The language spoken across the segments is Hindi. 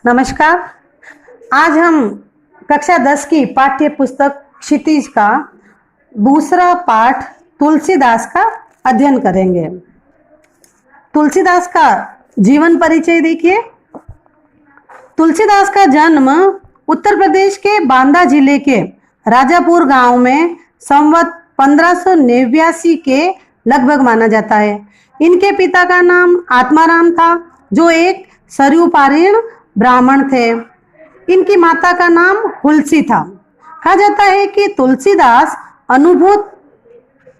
नमस्कार। आज हम कक्षा 10 की पाठ्य पुस्तक क्षितिज का दूसरा पाठ तुलसीदास का अध्ययन करेंगे। तुलसीदास का जीवन परिचय देखिए। तुलसीदास का जन्म उत्तर प्रदेश के बांदा जिले के राजापुर गांव में संवत 1589 के लगभग माना जाता है। इनके पिता का नाम आत्माराम था, जो एक सरयुपारीण ब्राह्मण थे। इनकी माता का नाम हुलसी था। कहा जाता है कि तुलसीदास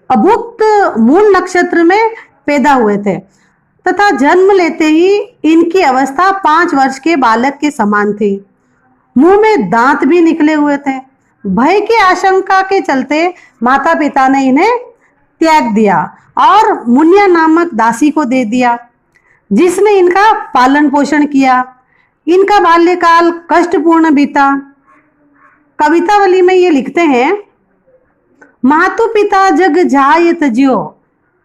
अभुक्त मूल नक्षत्र में पैदा हुए थे तथा जन्म लेते ही इनकी अवस्था 5 वर्ष के बालक के समान थी। मुंह में दांत भी निकले हुए थे। भय की आशंका के चलते माता पिता ने इन्हें त्याग दिया और मुनिया नामक दासी को दे दिया, जिसने इनका पालन पोषण किया। इनका बाल्यकाल कष्टपूर्ण बीता। कवितावली में ये लिखते हैं, मातु पिता जग जाय तज्यो,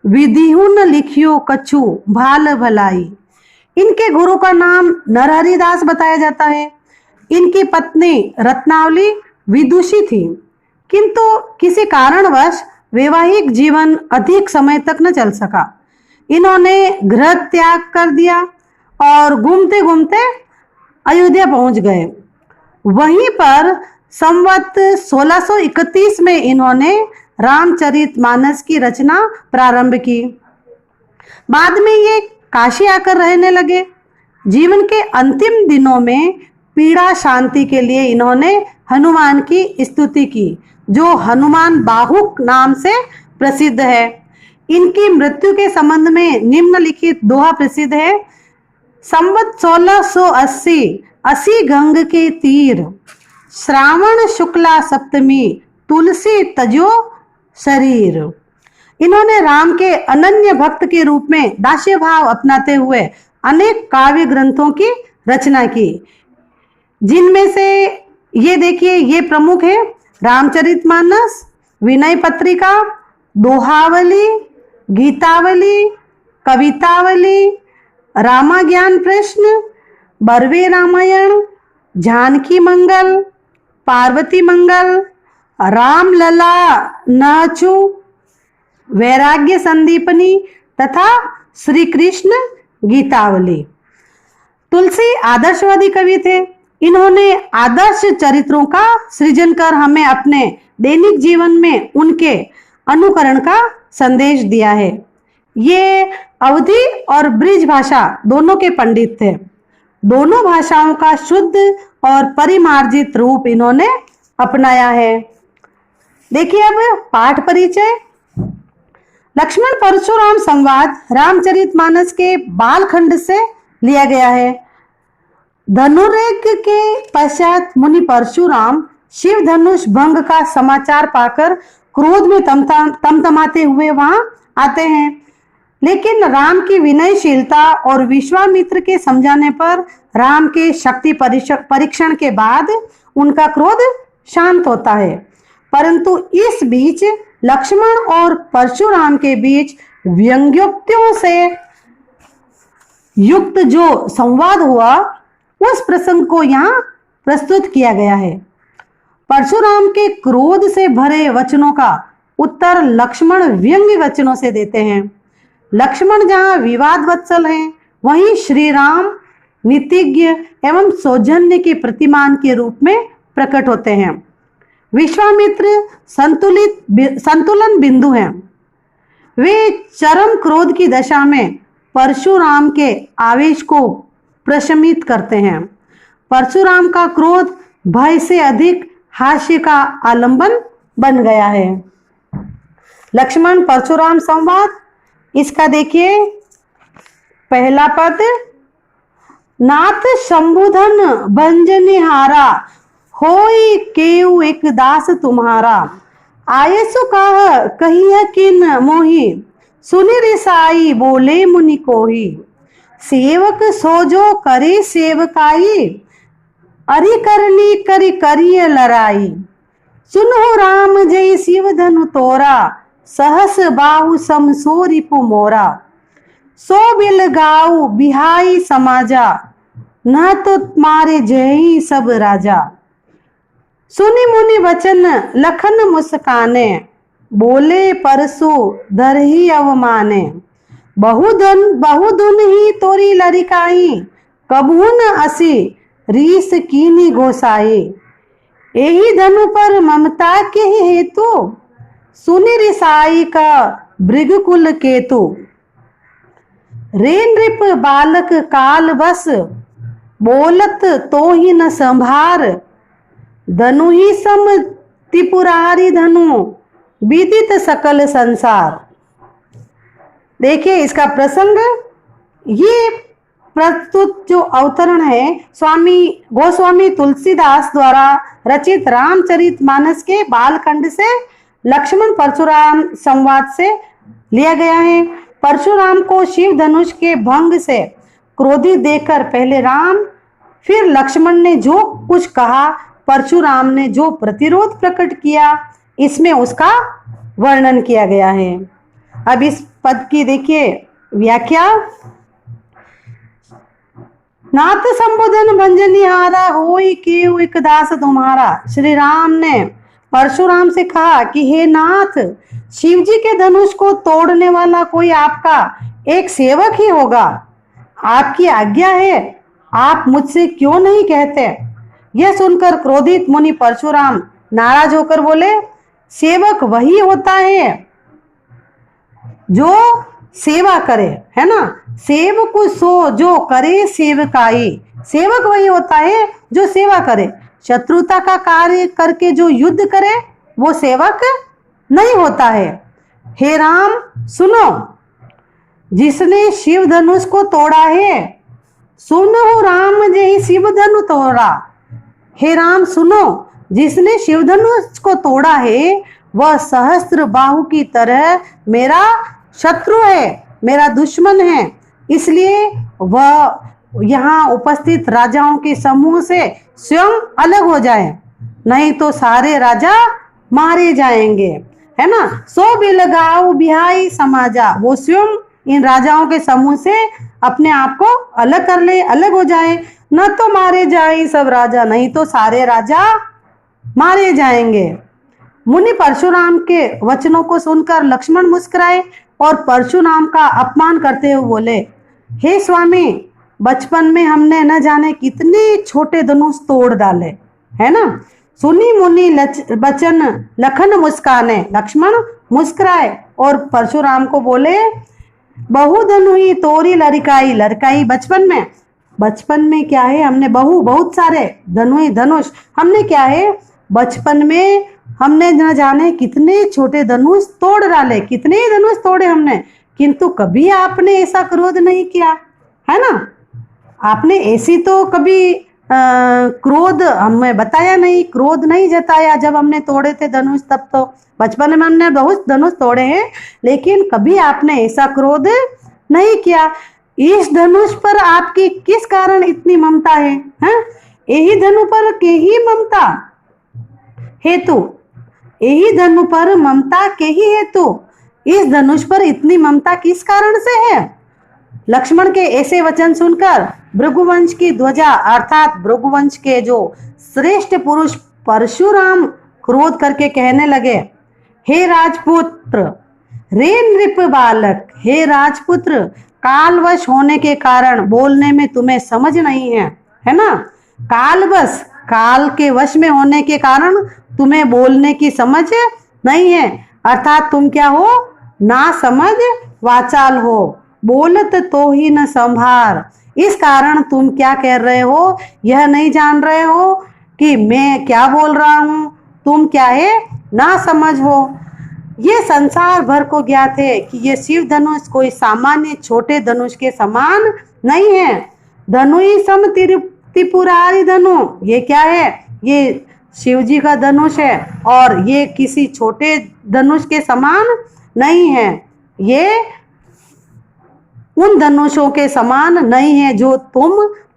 विधिहुन लिखियो कछु भाल भलाई। इनके गुरु का नाम नरहरिदास बताया जाता है। इनकी पत्नी रत्नावली विदुषी थी, किंतु किसी कारणवश वैवाहिक जीवन अधिक समय तक न चल सका। इन्होंने गृह त्याग कर दिया और घूमते घूमते अयोध्या पहुंच गए। वहीं पर संवत 1631 में इन्होंने रामचरितमानस की रचना प्रारंभ की। बाद में ये काशी आकर रहने लगे। जीवन के अंतिम दिनों में पीड़ा शांति के लिए इन्होंने हनुमान की स्तुति की, जो हनुमान बाहुक नाम से प्रसिद्ध है। इनकी मृत्यु के संबंध में निम्नलिखित दोहा प्रसिद्ध है। संवत 1680 असी गंग के तीर, श्रावण शुक्ला सप्तमी तुलसी तजो शरीर। इन्होंने राम के अनन्य भक्त के रूप में दास्य भाव अपनाते हुए अनेक काव्य ग्रंथों की रचना की, जिनमें से ये देखिए, ये प्रमुख है रामचरितमानस, विनय पत्रिका, दोहावली, गीतावली, कवितावली, रामा ज्ञान प्रश्न, बरवे रामायण, जानकी मंगल, पार्वती मंगल, राम लला नाचू, वैराग्य संदीपनी तथा श्री कृष्ण गीतावली। तुलसी आदर्शवादी कवि थे। इन्होंने आदर्श चरित्रों का सृजन कर हमें अपने दैनिक जीवन में उनके अनुकरण का संदेश दिया है। ये अवधी और ब्रिज भाषा दोनों के पंडित थे। दोनों भाषाओं का शुद्ध और परिमार्जित रूप इन्होंने अपनाया है। देखिए अब पाठ परिचय। लक्ष्मण परशुराम संवाद रामचरितमानस के बालखंड से लिया गया है। धनुर्यज्ञ के पश्चात मुनि परशुराम शिव धनुष भंग का समाचार पाकर क्रोध में तमतमाते हुए वहां आते हैं, लेकिन राम की विनयशीलता और विश्वामित्र के समझाने पर राम के शक्ति परीक्षण के बाद उनका क्रोध शांत होता है। परंतु इस बीच लक्ष्मण और परशुराम के बीच व्यंग्योक्तियों से युक्त जो संवाद हुआ, उस प्रसंग को यहाँ प्रस्तुत किया गया है। परशुराम के क्रोध से भरे वचनों का उत्तर लक्ष्मण व्यंग्य वचनों से देते हैं। लक्ष्मण जहाँ विवाद वत्सल हैं, वहीं श्री राम नीतिज्ञ एवं सौजन्य के प्रतिमान के रूप में प्रकट होते हैं। विश्वामित्र संतुलन बिंदु हैं। वे चरम क्रोध की दशा में परशुराम के आवेश को प्रशमित करते हैं। परशुराम का क्रोध भय से अधिक हास्य का आलंबन बन गया है। लक्ष्मण परशुराम संवाद, इसका देखिए पहला पद, नाथ शंभुधन भंजनिहारा, होई केउ एक दास तुम्हारा। आयसु काह कहिय किन मोहि, सुनि रिसाई बोले मुनि कोहि। सेवक सोजो करे सेवकाई, अरि करनी करि करिय लड़ाई। सुनो राम जय शिव धनु तोरा, सहस बाहु समसोरिपु मोरा। सो बिल गाऊ बिहाई समाजा, न तो मारे जय सब राजा। सुनी मुनि वचन लखन मुस्काने, बोले परसु दरही अवमाने। बहुधुन ही तोरी लरिकाई, कबहू न असी रीस कीनी गोसाई। एही धनु पर ममता के हेतु, सुनि रिसाई का भृगकुल केतु। रे नृप बालक काल बस, बोलत तो ही न संभार। धनु ही सम त्रिपुरारी धनु, विदित सकल संसार। देखिए इसका प्रसंग, ये प्रस्तुत जो अवतरण है स्वामी गोस्वामी तुलसीदास द्वारा रचित रामचरितमानस के बालखंड से लक्ष्मण परशुराम संवाद से लिया गया है। परशुराम को शिव धनुष के भंग से क्रोधित देखकर पहले राम फिर लक्ष्मण ने जो कुछ कहा, परशुराम ने जो प्रतिरोध प्रकट किया, इसमें उसका वर्णन किया गया है। अब इस पद की देखिए व्याख्या। नाथ संबोधन भंजनिहारा, होई केउ एक दास तुम्हारा। श्री राम ने परशुराम से कहा कि हे नाथ, शिव जी के धनुष को तोड़ने वाला कोई आपका एक सेवक ही होगा। आपकी आज्ञा है, आप मुझसे क्यों नहीं कहते? यह सुनकर क्रोधित मुनि परशुराम नाराज होकर बोले, सेवक वही होता है जो सेवा करे, है ना। सेवक सो जो करे सेवकाई। सेवक वही होता है जो सेवा करे। शत्रुता का कार्य करके जो युद्ध करे वो सेवक नहीं होता है। हे राम सुनो, जिसने शिव धनुष को तोड़ा है, सुनो राम जय शिव धनु तोड़ा। हे राम सुनो, जिसने शिव धनुष को तोड़ा है वह सहस्त्र बाहु की तरह मेरा शत्रु है, मेरा दुश्मन है। इसलिए वह यहाँ उपस्थित राजाओं के समूह से स्वयं अलग हो जाए, नहीं तो सारे राजा मारे जाएंगे, है ना। सो भी लगाओ बिहाई समाजा, वो स्वयं इन राजाओं के समूह से अपने आप को अलग कर ले, अलग हो जाए। न तो मारे जाए सब राजा, नहीं तो सारे राजा मारे जाएंगे। मुनि परशुराम के वचनों को सुनकर लक्ष्मण मुस्कुराए और परशुराम का अपमान करते हुए बोले, हे स्वामी, बचपन में हमने न जाने कितने छोटे धनुष तोड़ डाले, है ना। सुनी मुनि बचन लखन मुस्काने, लक्ष्मण मुस्कुराए और परशुराम को बोले, बहु धनु ही तोरी लरिकाई। लरिकाई बचपन में क्या है, हमने बहुत सारे धनुष हमने क्या है, बचपन में हमने न जाने कितने छोटे धनुष तोड़ डाले, कितने ही धनुष तोड़े हमने, किंतु कभी आपने ऐसा क्रोध नहीं किया, है ना। आपने ऐसी तो कभी क्रोध हमें बताया नहीं, क्रोध नहीं जताया जब हमने तोड़े थे धनुष। तब तो बचपन में हमने बहुत धनुष तोड़े हैं, लेकिन कभी आपने ऐसा क्रोध नहीं किया। इस धनुष पर आपकी किस कारण इतनी ममता है, हैं? यही धनु पर के ही ममता हेतु, यही धनु पर ममता के ही हेतु इस धनुष पर इतनी ममता किस कारण से है? लक्ष्मण के ऐसे वचन सुनकर भृगुवंश की ध्वजा अर्थात भृगुवंश के जो श्रेष्ठ पुरुष परशुराम क्रोध करके कहने लगे, हे राजपुत्र, रे नृप बालक, हे राजपुत्र, कालवश होने के कारण बोलने में तुम्हें समझ नहीं है, है ना। कालवश, काल के वश में होने के कारण तुम्हें बोलने की समझ नहीं है, अर्थात तुम क्या हो, ना समझ वाचाल हो, बोलत तो ही न संभार। इस कारण तुम क्या कह रहे हो यह नहीं जान रहे हो कि मैं क्या बोल रहा हूँ, तुम क्या है, ना समझ हो। ये संसार भर को ज्ञात है कि ये शिव धनुष कोई सामान्य छोटे धनुष के समान नहीं है। धनु ही सम त्रिपुरारी धनु, ये क्या है, ये शिव जी का धनुष है और ये किसी छोटे धनुष के समान नहीं है। ये उन धनुषों के समान नहीं है जो तुम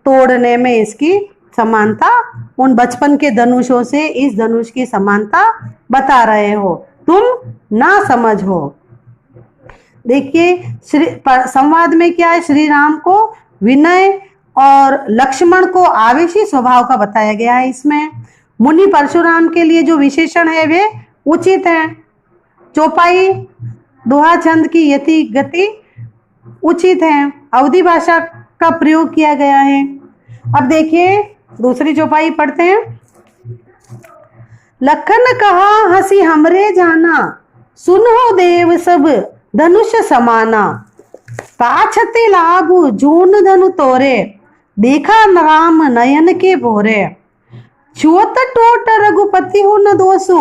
तोड़ने में इसकी समानता, उन बचपन के धनुषों से इस धनुष की समानता बता रहे हो, तुम ना समझ हो। देखिए संवाद में क्या है, श्री राम को विनय और लक्ष्मण को आवेशी स्वभाव का बताया गया है। इसमें मुनि परशुराम के लिए जो विशेषण है वे उचित है। चौपाई दोहा छंद की यति गति उचित है। अवधी भाषा का प्रयोग किया गया है। अब देखिए दूसरी चौपाई पढ़ते हैं। लखन कहा हंसी हमरे जाना, सुनो देव सब धनुष समाना। पाछते लाभ जून धनु तोरे, देखा राम नयन के भोरे। छुअत टोट रघुपति हो न दोसु,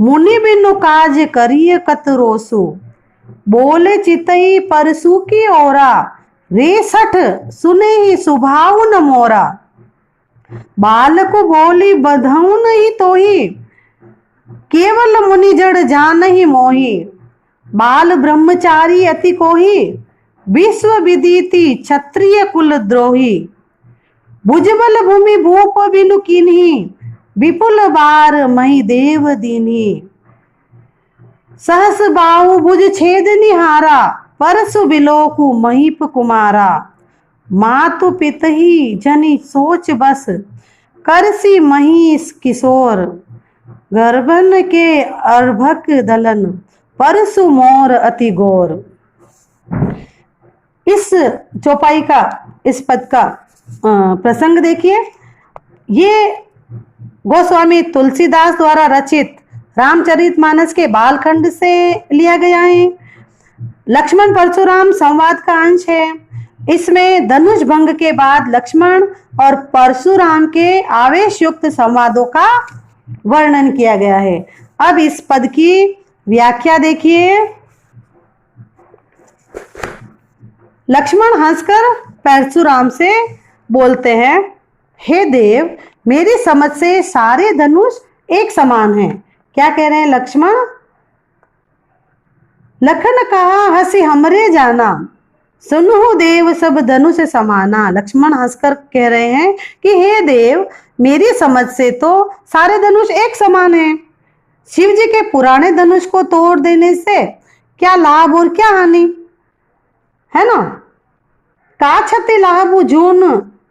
मुनि बिनु काज करिय कत रोसु। बोले चितई परसु की ओरा, रे सठ सुने ही सुभाव न मोरा। बालक बोली बधऊ नहीं तोही, केवल मुनि जड़ जान ही मोही। बाल ब्रह्मचारी अति कोही, विश्व विदिति क्षत्रिय कुल द्रोही। भुजबल भूमि भूप बिनु कीन्ही, विपुल बार मही देव दीन्ही। सहस बाहु भुज छेद निहारा, परसु बिलोकु महीप कुमारा। मातु पितही जनि सोच बस, करसी महिष किशोर। गर्भन के अर्भक दलन, परसु मोर अति गोर। इस चौपाई का, इस पद का प्रसंग देखिए। ये गोस्वामी तुलसीदास द्वारा रचित रामचरितमानस के बालखंड से लिया गया है। लक्ष्मण परशुराम संवाद का अंश है। इसमें धनुष भंग के बाद लक्ष्मण और परशुराम के आवेश युक्त संवादों का वर्णन किया गया है। अब इस पद की व्याख्या देखिए। लक्ष्मण हंसकर परशुराम से बोलते हैं, हे देव, मेरी समझ से सारे धनुष एक समान हैं। क्या कह रहे हैं लक्ष्मण? लखन कहा हंसी हमरे जाना, सुनहु देव सब धनुष समाना। लक्ष्मण हंसकर कह रहे हैं कि हे देव, मेरी समझ से तो सारे धनुष एक समान हैं। शिव जी के पुराने धनुष को तोड़ देने से क्या लाभ और क्या हानि है ना। का क्षति लाभ जून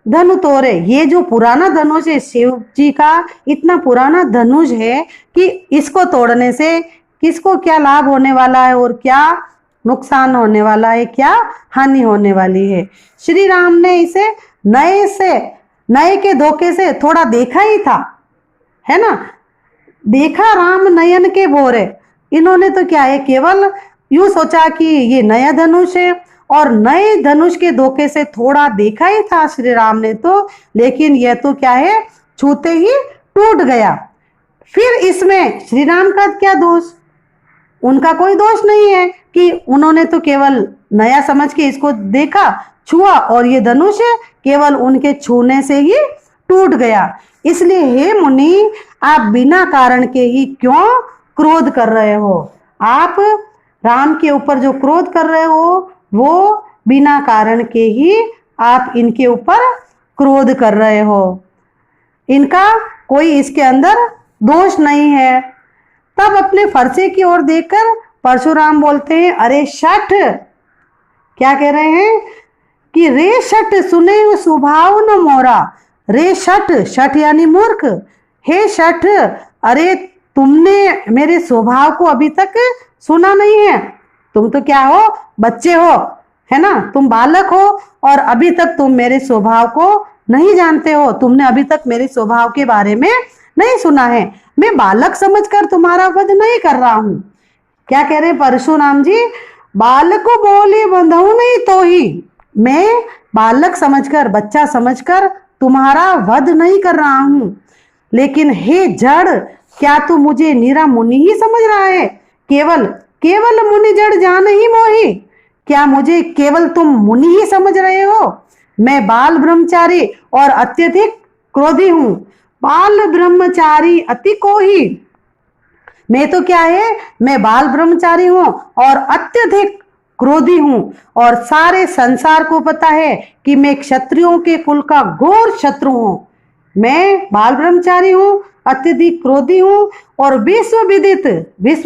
धनु तोरे। ये जो पुराना धनुष है शिव जी का, इतना पुराना धनुष है कि इसको तोड़ने से किसको क्या लाभ होने वाला है और क्या नुकसान होने वाला है, क्या हानि होने वाली है। श्री राम ने इसे नए के धोखे से थोड़ा देखा ही था, है ना। देखा राम नयन के भोरे। इन्होंने तो क्या है, केवल यूं सोचा कि ये नया धनुष है और नए धनुष के धोखे से थोड़ा देखा ही था श्री राम ने तो, लेकिन यह तो क्या है, छूते ही टूट गया। फिर इसमें श्री राम का क्या दोष? उनका कोई दोष नहीं है कि उन्होंने तो केवल नया समझ के इसको देखा, छुआ और ये धनुष केवल उनके छूने से ही टूट गया। इसलिए हे मुनि, आप बिना कारण के ही क्यों क्रोध कर रहे हो? आप राम के ऊपर जो क्रोध कर रहे हो वो बिना कारण के ही आप इनके ऊपर क्रोध कर रहे हो। इनका कोई इसके अंदर दोष नहीं है। तब अपने फरसे की ओर देखकर परशुराम बोलते हैं, अरे शठ। क्या कह रहे हैं कि रे शठ सुने स्वभाव न मोरा। रे शठ, शठ यानी मूर्ख। हे शठ, अरे तुमने मेरे स्वभाव को अभी तक सुना नहीं है। तुम तो क्या हो, बच्चे हो, है ना, तुम बालक हो और अभी तक तुम मेरे स्वभाव को नहीं जानते हो। तुमने अभी तक मेरे स्वभाव के बारे में नहीं सुना है। मैं बालक समझकर तुम्हारा वध नहीं कर रहा हूं। क्या कह रहे हैं परशुराम जी? बालक को बोले बंधु नहीं तो ही, मैं बालक समझकर, बच्चा समझकर तुम्हारा वध नहीं कर रहा हूं। लेकिन हे जड़, क्या तू मुझे नीरा मुनि ही समझ रहा है? केवल मुनि जड़ जान ही मोही। क्या मुझे केवल तुम मुनि ही समझ रहे हो? मैं बाल ब्रह्मचारी और अत्यधिक क्रोधी हूं। बाल ब्रह्मचारी अति कोही। मैं तो क्या है, मैं बाल ब्रह्मचारी हूं और अत्यधिक क्रोधी हूं। और सारे संसार को पता है कि मैं क्षत्रियों के कुल का घोर शत्रु हूं। मैं बाल ब्रह्मचारी हूं, अत्यधिक क्रोधी हूं और विश्व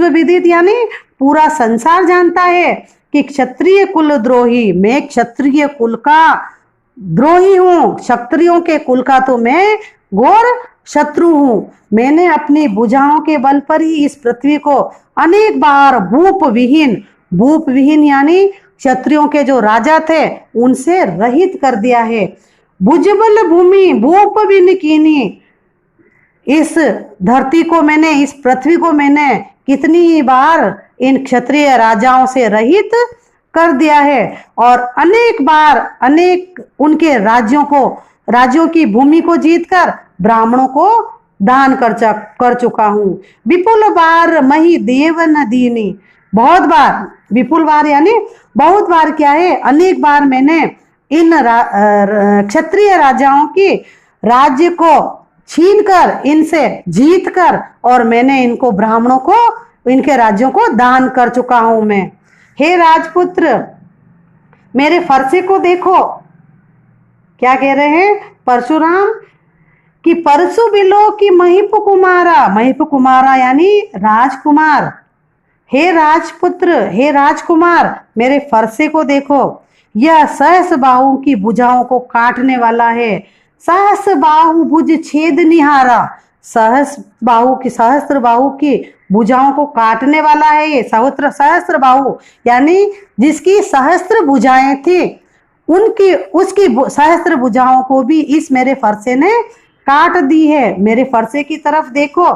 विदित यानी पूरा संसार जानता है कि क्षत्रिय कुल द्रोही, मैं क्षत्रिय कुल का द्रोही हूं, क्षत्रियों के कुल का तो मैं घोर शत्रु हूं। मैंने अपनी भुजाओं के बल पर ही इस पृथ्वी को अनेक बार भूप विहीन यानी क्षत्रियों के जो राजा थे उनसे रहित कर दिया है। भुजबल भूमि भूप विन कीनी, इस धरती को मैंने, इस पृथ्वी को मैंने कितनी ही बार इन क्षत्रिय राजाओं से रहित कर दिया है और अनेक बार अनेक उनके राज्यों की भूमि को जीतकर ब्राह्मणों को दान कर चुका हूं। विपुल बार मही देव न दीनी, बहुत बार, विपुल बार यानी बहुत बार क्या है, अनेक बार मैंने इन क्षत्रिय राजाओं की राज्य को छीनकर, इनसे जीतकर, और मैंने इनको ब्राह्मणों को, इनके राज्यों को दान कर चुका हूं मैं। हे राजपुत्र, मेरे फरसे को देखो। क्या कह रहे हैं परशुराम कि परशु बिलो की महिप कुमारा यानी राजकुमार। हे राजपुत्र, हे राजकुमार, मेरे फरसे को देखो। यह सहस बाहु की भुजाओं को काटने वाला है। सहस बाहु भुज छेद निहारा, सहस्त्र बाहु की भुजाओं को काटने वाला है ये। सहस्त्र बाहु यानी जिसकी सहस्त्र भुजाएं थी, उसकी सहस्त्र भुजाओं को भी इस मेरे फरसे ने काट दी है। मेरे फरसे की तरफ देखो,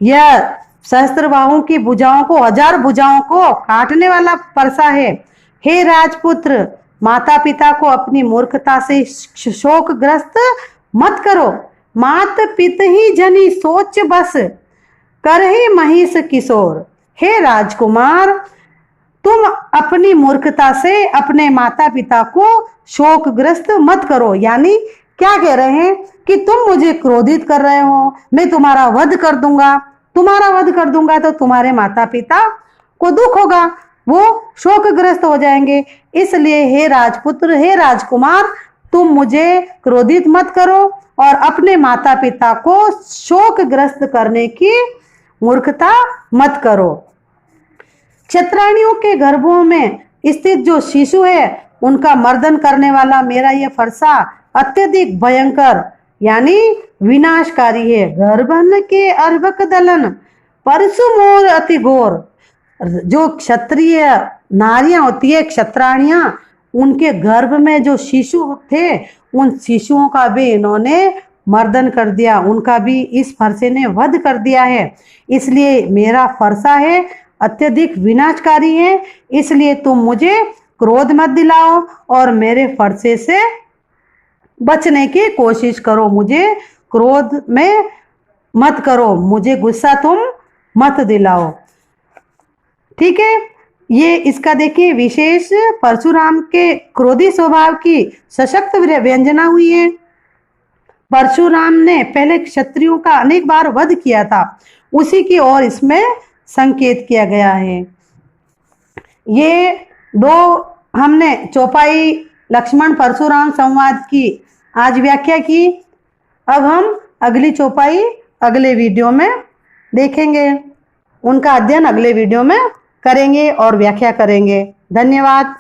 यह सहस्त्र बाहु की भुजाओं को, 1000 भुजाओं को काटने वाला फरसा है। हे राजपुत्र, माता पिता को अपनी मूर्खता से शोकग्रस्त मत करो। मात पित ही जनी सोच बस, कर ही महिष किशोर। हे राजकुमार, तुम अपनी मूर्खता से अपने माता पिता को शोकग्रस्त मत करो। यानी क्या कह रहे हैं कि तुम मुझे क्रोधित कर रहे हो, मैं तुम्हारा वध कर दूंगा। तुम्हारा वध कर दूंगा तो तुम्हारे माता पिता को दुख होगा, वो शोकग्रस्त हो जाएंगे। इसलिए हे राजपुत्र, हे राजकुमार, तुम मुझे क्रोधित मत करो और अपने माता पिता को शोकग्रस्त करने की मूर्खता मत करो। क्षत्राणियों के गर्भों में स्थित जो शिशु है उनका मर्दन करने वाला मेरा यह फरसा अत्यधिक भयंकर यानी विनाशकारी है। गर्भन के अर्भक दलन परशु मोर अति घोर, जो क्षत्रिय नारियां होती है, क्षत्राणियां, उनके गर्भ में जो शिशु थे उन शिशुओं का भी इन्होंने मर्दन कर दिया, उनका भी इस फरसे ने वध कर दिया है। इसलिए मेरा फरसा है अत्यधिक विनाशकारी है। इसलिए तुम मुझे क्रोध मत दिलाओ और मेरे फरसे से बचने की कोशिश करो। मुझे क्रोध में मत करो, मुझे गुस्सा तुम मत दिलाओ। ठीक है, ये इसका देखिए विशेष परशुराम के क्रोधी स्वभाव की सशक्त व्यंजना हुई है। परशुराम ने पहले क्षत्रियों का अनेक बार वध किया था, उसी की ओर इसमें संकेत किया गया है। ये दो हमने चौपाई लक्ष्मण परशुराम संवाद की आज व्याख्या की। अब हम अगली चौपाई अगले वीडियो में देखेंगे, उनका अध्ययन अगले वीडियो में करेंगे और व्याख्या करेंगे। धन्यवाद।